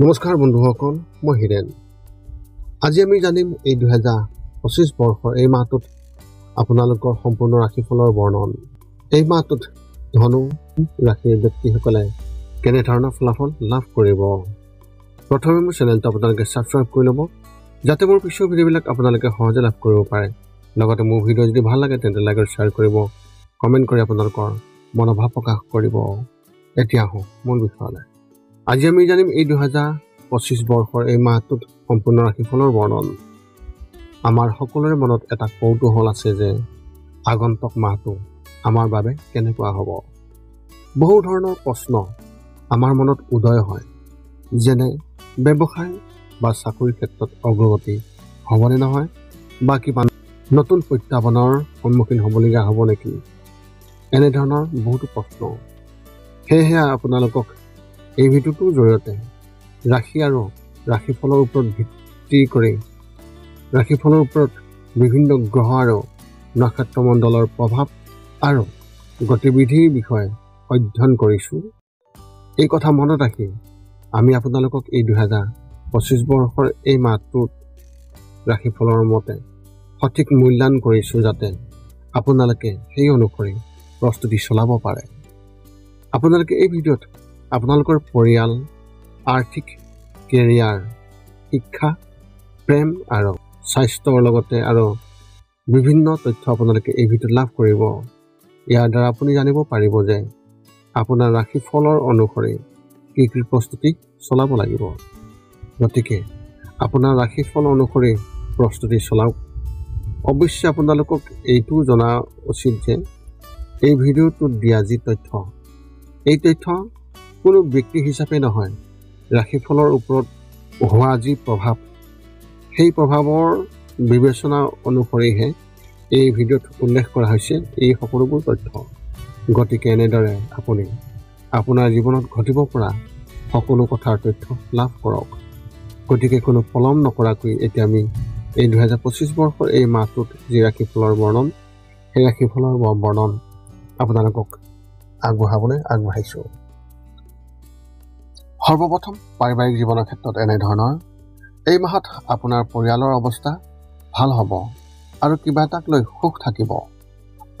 নমস্কাৰ বন্ধুসকল, মই হিৰেন। আজি আমি জানিম এই 2025 বৰ্ষৰ এই মাহটোত আপোনালোকৰ সম্পূৰ্ণ ৰাশিফলৰ বৰ্ণন। এই মাহটোত ধনু ৰাশিৰ ব্যক্তিসকলে কেনেধৰণৰ ফলাফল লাভ কৰিব। প্ৰথমে মোৰ চেনেলটো আপোনালোকে ছাবস্ক্ৰাইব কৰি ল'ব, যাতে মোৰ পিছৰ ভিডিঅ'বিলাক আপোনালোকে সহজে লাভ কৰিব পাৰে। লগতে মোৰ ভিডিঅ' যদি ভাল লাগে তেন্তে লাইক আৰু শ্বেয়াৰ কৰিব, কমেণ্ট কৰি আপোনালোকৰ মনোভাৱ প্ৰকাশ কৰিব। এতিয়া আহোঁ মূল বিষয়লৈ। আজি আমি জানিম এই 2025 বৰ্ষৰ এই মাহটোত সম্পূৰ্ণ ৰাশিফলৰ বৰ্ণন। আমাৰ সকলোৰে মনত এটা কৌতূহল আছে যে আগন্তুক মাহটো আমাৰ বাবে কেনেকুৱা হ'ব। বহু ধৰণৰ প্ৰশ্ন আমাৰ মনত উদয় হয়, যেনে ব্যৱসায় বা চাকৰিৰ ক্ষেত্ৰত অগ্ৰগতি হ'বনে নহয়, বা কিবা নতুন প্ৰত্যাহ্বানৰ সন্মুখীন হ'বলগীয়া হ'ব নেকি, এনেধৰণৰ বহুতো প্ৰশ্ন। সেয়েহে আপোনালোকক এই ভিডিঅ'টোৰ জৰিয়তে ৰাশি আৰু ৰাশিফলৰ ওপৰত ভিত্তি কৰি ৰাশিফলৰ ওপৰত বিভিন্ন গ্ৰহ আৰু নক্ষত্ৰমণ্ডলৰ প্ৰভাৱ আৰু গতিবিধিৰ বিষয়ে অধ্যয়ন কৰিছোঁ। এই কথা মনত ৰাখি আমি আপোনালোকক এই 2025 বৰ্ষৰ এই মাহটোত ৰাশিফলৰ মতে সঠিক মূল্যায়ন কৰিছোঁ, যাতে আপোনালোকে সেই অনুসৰি প্ৰস্তুতি চলাব পাৰে। আপোনালোকে এই ভিডিঅ'ত আপোনালোকৰ পৰিয়াল, আৰ্থিক, কেৰিয়াৰ, শিক্ষা, প্ৰেম আৰু স্বাস্থ্যৰ লগতে আৰু বিভিন্ন তথ্য আপোনালোকে এই ভিডিঅ'ত লাভ কৰিব। ইয়াৰ দ্বাৰা আপুনি জানিব পাৰিব যে আপোনাৰ ৰাশিফলৰ অনুসৰি কি কি প্ৰস্তুতি চলাব লাগিব। গতিকে আপোনাৰ ৰাশিফল অনুসৰি প্ৰস্তুতি চলাওক। অৱশ্যে আপোনালোকক এইটো জনা উচিত যে এই ভিডিঅ'টোত দিয়া যি তথ্য, এই তথ্য কোনো ব্যক্তি হিচাপে নহয়, ৰাশিফলৰ ওপৰত হোৱা যি প্ৰভাৱ, সেই প্ৰভাৱৰ বিবেচনা অনুসৰিহে এই ভিডিঅ'ত উল্লেখ কৰা হৈছে এই সকলোবোৰ তথ্য। গতিকে এনেদৰে আপুনি আপোনাৰ জীৱনত ঘটিব পৰা সকলো কথাৰ তথ্য লাভ কৰক। গতিকে কোনো পলম নকৰাকৈ এতিয়া আমি এই 2025 বৰ্ষৰ এই মাহটোত যি ৰাশিফলৰ বৰ্ণন, সেই ৰাশিফলৰ বৰ্ণন আপোনালোকক আগবঢ়াবলৈ আগবাঢ়িছোঁ। সৰ্বপ্ৰথম পাৰিবাৰিক জীৱনৰ ক্ষেত্ৰত এনেধৰণৰ। এই মাহত আপোনাৰ পৰিয়ালৰ অৱস্থা ভাল হ'ব আৰু কিবা এটাক লৈ সুখ থাকিব।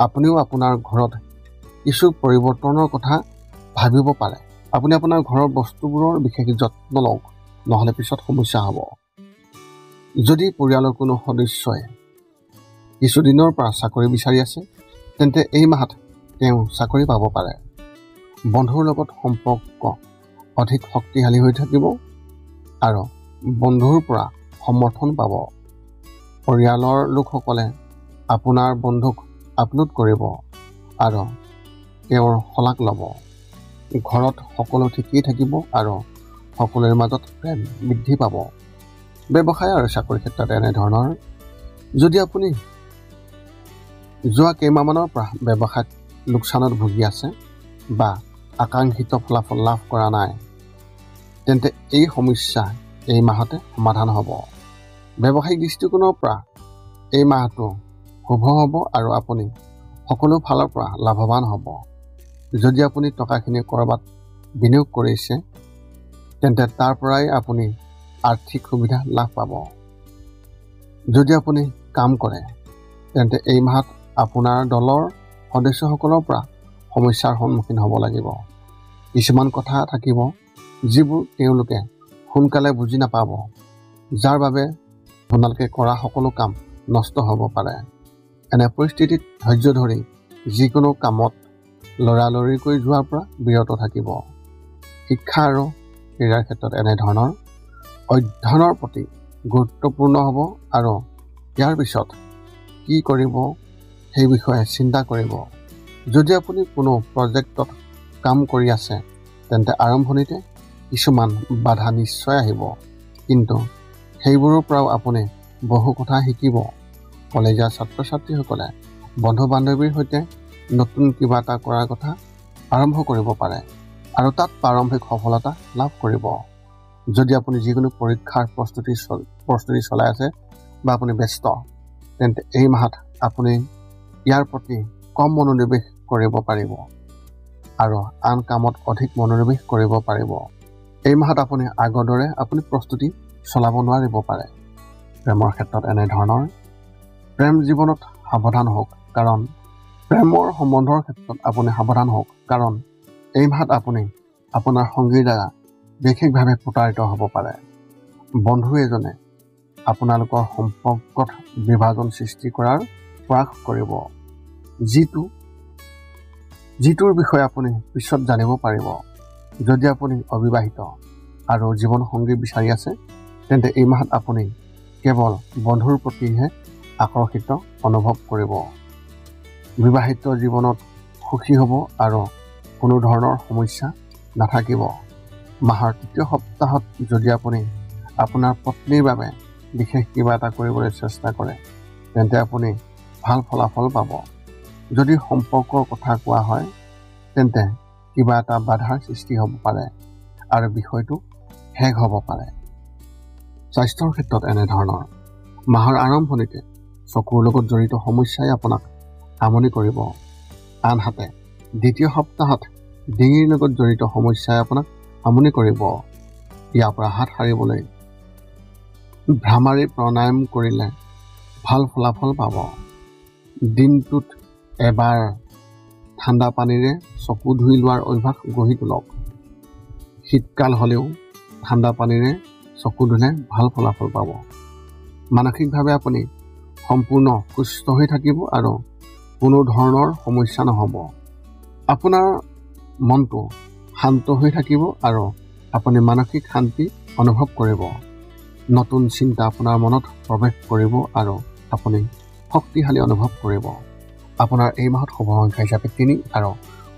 আপুনিও আপোনাৰ ঘৰত কিছু পৰিৱৰ্তনৰ কথা ভাবিব পাৰে। আপুনি আপোনাৰ ঘৰৰ বস্তুবোৰৰ বিশেষ যত্ন লওক, নহ'লে পিছত সমস্যা হ'ব। যদি পৰিয়ালৰ কোনো সদস্যই কিছুদিনৰ পৰা চাকৰি বিচাৰি আছে, তেন্তে এই মাহত তেওঁ চাকৰি পাব পাৰে। বন্ধুৰ লগত সম্পৰ্ক অধিক শক্তিশালী হৈ থাকিব আৰু বন্ধুৰ পৰা সমৰ্থন পাব। পৰিয়ালৰ লোকসকলে আপোনাৰ বন্ধুক আপলোড কৰিব আৰু তেওঁৰ শলাগ ল'ব। ঘৰত সকলো ঠিকেই থাকিব আৰু সকলোৰে মাজত প্ৰেম বৃদ্ধি পাব। ব্যৱসায় আৰু চাকৰিৰ ক্ষেত্ৰত এনেধৰণৰ। যদি আপুনি যোৱা কেইমাহমানৰ পৰা ব্যৱসায়ত লোকচানত ভুগি আছে বা আকাংক্ষিত ফলাফল লাভ কৰা নাই, তেন্তে এই সমস্যা এই মাহতে সমাধান হ'ব। ব্যৱসায়িক দৃষ্টিকোণৰ পৰা এই মাহটো শুভ হ'ব আৰু আপুনি সকলো ফালৰ পৰা লাভৱান হ'ব। যদি আপুনি টকাখিনি ক'ৰবাত বিনিয়োগ কৰিছে, তেন্তে তাৰ পৰাই আপুনি আৰ্থিক সুবিধা লাভ পাব। যদি আপুনি কাম কৰে, তেন্তে এই মাহত আপোনাৰ দলৰ সদস্যসকলৰ পৰা সমস্যাৰ সন্মুখীন হ'ব লাগিব। কিছুমান কথা থাকিব যিবোৰ তেওঁলোকে সোনকালে বুজি নাপাব, যাৰ বাবে আপোনালোকে কৰা সকলো কাম নষ্ট হ'ব পাৰে। এনে পৰিস্থিতিত ধৈৰ্য ধৰি যিকোনো কামত লৰালৰিকৈ যোৱাৰ পৰা বিৰত থাকিব। শিক্ষা আৰু ক্ৰীড়াৰ ক্ষেত্ৰত এনেধৰণৰ। অধ্যয়নৰ প্ৰতি গুৰুত্বপূৰ্ণ হ'ব আৰু ইয়াৰ পিছত কি কৰিব সেই বিষয়ে চিন্তা কৰিব। যদি আপুনি কোনো প্ৰজেক্টত কাম কৰি আছে, তেন্তে আৰম্ভণিতে কিছুমান বাধা নিশ্চয় আহিব, কিন্তু সেইবোৰৰ পৰাও আপুনি বহু কথা শিকিব। কলেজীয়া ছাত্ৰ ছাত্ৰীসকলে বন্ধু বান্ধৱীৰ সৈতে নতুন কিবা এটা কৰাৰ কথা আৰম্ভ কৰিব পাৰে আৰু তাত প্ৰাৰম্ভিক সফলতা লাভ কৰিব। যদি আপুনি যিকোনো পৰীক্ষাৰ প্ৰস্তুতি চলাই আছে বা আপুনি ব্যস্ত, তেন্তে এই মাহত আপুনি ইয়াৰ প্ৰতি কম মনোনিৱেশ কৰিব পাৰিব আৰু আন কামত অধিক মনোনিৱেশ কৰিব পাৰিব। এই মাহত আপুনি আগৰ দৰে আপুনি প্ৰস্তুতি চলাব নোৱাৰিব পাৰে। প্ৰেমৰ ক্ষেত্ৰত এনেধৰণৰ প্ৰেম জীৱনত সাৱধান হওক, কাৰণ প্ৰেমৰ সম্বন্ধৰ ক্ষেত্ৰত আপুনি সাৱধান হওক, কাৰণ এই মাহত আপুনি আপোনাৰ সংগীৰ দ্বাৰা বিশেষভাৱে প্ৰতাৰিত হ'ব পাৰে। বন্ধু এজনে আপোনালোকৰ সম্পৰ্কত বিভাজন সৃষ্টি কৰাৰ প্ৰয়াস কৰিব, যিটোৰ বিষয়ে আপুনি পিছত জানিব পাৰিব। যদি আপুনি অবিবাহিত আৰু জীৱন সংগী বিচাৰি আছে, তেন্তে এই মাহত আপুনি কেৱল বন্ধুৰ প্ৰতিহে আকৰ্ষিত অনুভৱ কৰিব। বিবাহিত জীৱনত সুখী হ'ব আৰু কোনো ধৰণৰ সমস্যা নাথাকিব। মাহৰ তৃতীয় সপ্তাহত যদি আপুনি আপোনাৰ পত্নীৰ বাবে বিশেষ কিবা এটা কৰিবলৈ চেষ্টা কৰে, তেন্তে আপুনি ভাল ফলাফল পাব। যদি সম্পৰ্কৰ কথা কোৱা হয়, তেন্তে কিবা এটা বাধাৰ সৃষ্টি হ'ব পাৰে আৰু বিষয়টো শেষ হ'ব পাৰে। স্বাস্থ্যৰ ক্ষেত্ৰত এনেধৰণৰ মাহৰ আৰম্ভণিতে চকুৰ লগত জড়িত সমস্যাই আপোনাক আমনি কৰিব। আনহাতে দ্বিতীয় সপ্তাহত ডিঙিৰ লগত জড়িত সমস্যাই আপোনাক আমনি কৰিব। ইয়াৰ পৰা হাত সাৰিবলৈ ভ্ৰামাৰী প্ৰাণায়াম কৰিলে ভাল ফলাফল পাব। দিনটোত এবাৰ ঠাণ্ডা পানীৰে চকু ধুই লোৱাৰ অভ্যাস গঢ়ি তোলক। শীতকাল হ'লেও ঠাণ্ডা পানীৰে চকু ধুলে ভাল ফলাফল পাব। মানসিকভাৱে আপুনি সম্পূৰ্ণ সুস্থ হৈ থাকিব আৰু কোনো ধৰণৰ সমস্যা নহ'ব। আপোনাৰ মনটো শান্ত হৈ থাকিব আৰু আপুনি মানসিক শান্তি অনুভৱ কৰিব। নতুন চিন্তা আপোনাৰ মনত প্ৰৱেশ কৰিব আৰু আপুনি শক্তিশালী অনুভৱ কৰিব। আপোনাৰ এই মাহত শুভ সংখ্যা হিচাপে 3 আৰু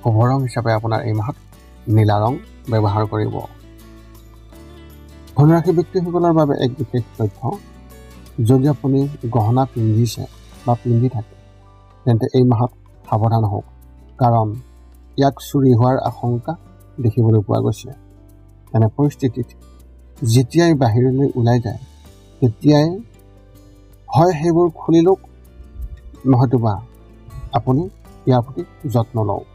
শুভ ৰং হিচাপে আপোনাৰ এই মাহত নীলা ৰং ব্যৱহাৰ কৰিব। ধনুৰাশি ব্যক্তিসকলৰ বাবে এক বিশেষ তথ্য, যদি আপুনি গহনা পিন্ধিছে বা পিন্ধি থাকে, তেন্তে এই মাহত সাৱধান হওক, কাৰণ ইয়াক চুৰি হোৱাৰ আশংকা দেখিবলৈ পোৱা গৈছে। এনে পৰিস্থিতিত যেতিয়াই বাহিৰলৈ ওলাই যায়, তেতিয়াই হয় সেইবোৰ খুলি লওক, নহয়তোবা আপুনি ইয়াৰ প্ৰতি যত্ন লওক।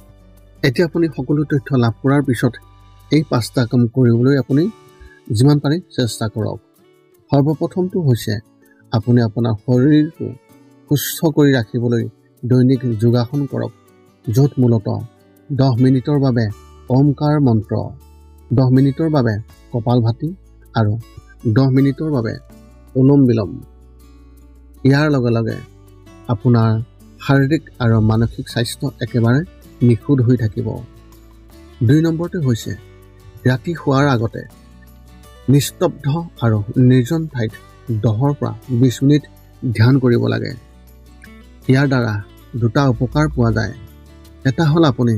এতিয়া আপুনি সকলো তথ্য লাভ কৰাৰ পিছত এই 5টা কাম কৰিবলৈ আপুনি যিমান পাৰি চেষ্টা কৰক। সৰ্বপ্ৰথমটো হৈছে আপুনি আপোনাৰ শৰীৰটো সুস্থ কৰি ৰাখিবলৈ দৈনিক যোগাসন কৰক, য'ত মূলতঃ 10 মিনিটৰ বাবে ওমকাৰ মন্ত্ৰ, 10 মিনিটৰ বাবে কপালভাতি আৰু 10 মিনিটৰ বাবে অনুলোম বিলোম। ইয়াৰ লগে লগে আপোনাৰ শাৰীৰিক আৰু মানসিক স্বাস্থ্য একেবাৰে নিখুঁত হৈ থাকিব। 2 নম্বৰটো হৈছে ৰাতি শোৱাৰ আগতে নিস্তব্ধ আৰু নিৰ্জন ঠাইত 10 পৰা 20 মিনিট ধ্যান কৰিব লাগে। ইয়াৰ দ্বাৰা 2টা উপকাৰ পোৱা যায়। এটা হ'ল আপুনি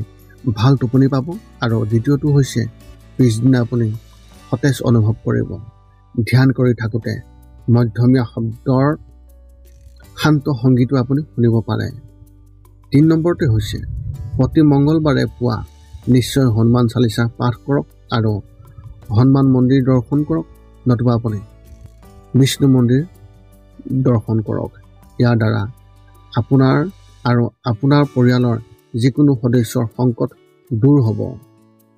ভাল টোপনি পাব আৰু দ্বিতীয়টো হৈছে পিছদিনা আপুনি সতেজ অনুভৱ কৰিব। ধ্যান কৰি থাকোঁতে মধ্যমীয়া শব্দৰ শান্ত সংগীতো আপুনি শুনিব পাৰে। 3 নম্বৰটো হৈছে প্ৰতি মংগলবাৰে পুৱা নিশ্চয় হনুমান চালিচা পাঠ কৰক আৰু হনুমান মন্দিৰ দৰ্শন কৰক, নতুবা আপুনি বিষ্ণু মন্দিৰ দৰ্শন কৰক। ইয়াৰ দ্বাৰা আপোনাৰ আৰু আপোনাৰ পৰিয়ালৰ যিকোনো সদস্যৰ সংকট দূৰ হ'ব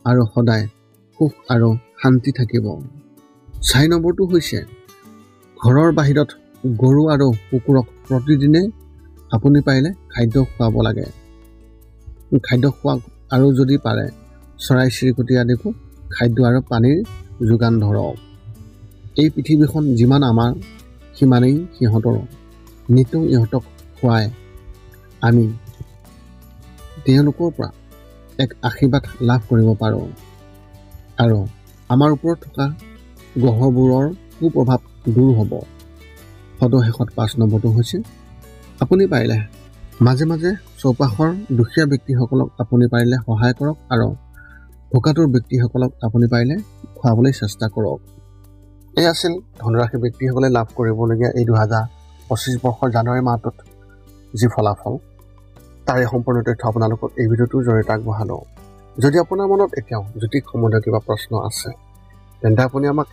আৰু সদায় সুখ আৰু শান্তি থাকিব। 4 নম্বৰটো হৈছে ঘৰৰ বাহিৰত গৰু আৰু কুকুৰক প্ৰতিদিনে আপুনি পাৰিলে খাদ্য খুৱাব লাগে। খাদ্য খোৱাওক আৰু যদি পাৰে চৰাই চিৰিকটি আদিকো খাদ্য আৰু পানীৰ যোগান ধৰক। এই পৃথিৱীখন যিমান আমাৰ, সিমানেই সিহঁতৰো। নিতৌ ইহঁতক খুৱাই আমি তেওঁলোকৰ পৰা এক আশীৰ্বাদ লাভ কৰিব পাৰোঁ আৰু আমাৰ ওপৰত থকা গ্ৰহবোৰৰ কুপ্ৰভাৱ দূৰ হ'ব। সদশেষত 5 নম্বৰটো হৈছে আপুনি পাৰিলে মাজে মাজে চৌপাশৰ দুখীয়া ব্যক্তিসকলক আপুনি পাৰিলে সহায় কৰক আৰু ভোকাতুৰ ব্যক্তিসকলক আপুনি পাৰিলে খুৱাবলৈ চেষ্টা কৰক। এই আছিল ধনুৰাশি ব্যক্তিসকলে লাভ কৰিবলগীয়া এই 2025 বৰ্ষৰ জানুৱাৰী মাহটোত যি ফলাফল, তাৰে সম্পূৰ্ণ তথ্য আপোনালোকক এই ভিডিঅ'টোৰ জৰিয়তে আগবঢ়ালোঁ। যদি আপোনাৰ মনত এতিয়াও জ্যোতিষ সম্বন্ধীয় কিবা প্ৰশ্ন আছে, তেন্তে আপুনি আমাক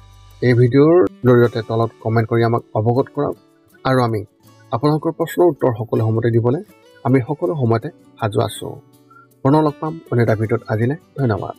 এই ভিডিঅ'ৰ জৰিয়তে তলত কমেণ্ট কৰি আমাক অৱগত কৰাওক আৰু আমি আপোনালোকৰ প্ৰশ্নৰ উত্তৰ সকলো সময়তে দিবলৈ আমি সকলো সময়তে সাজু আছোঁ। পুনৰ লগ পাম অন্য এটা ভিডিঅ'ত। আজিলৈ ধন্যবাদ।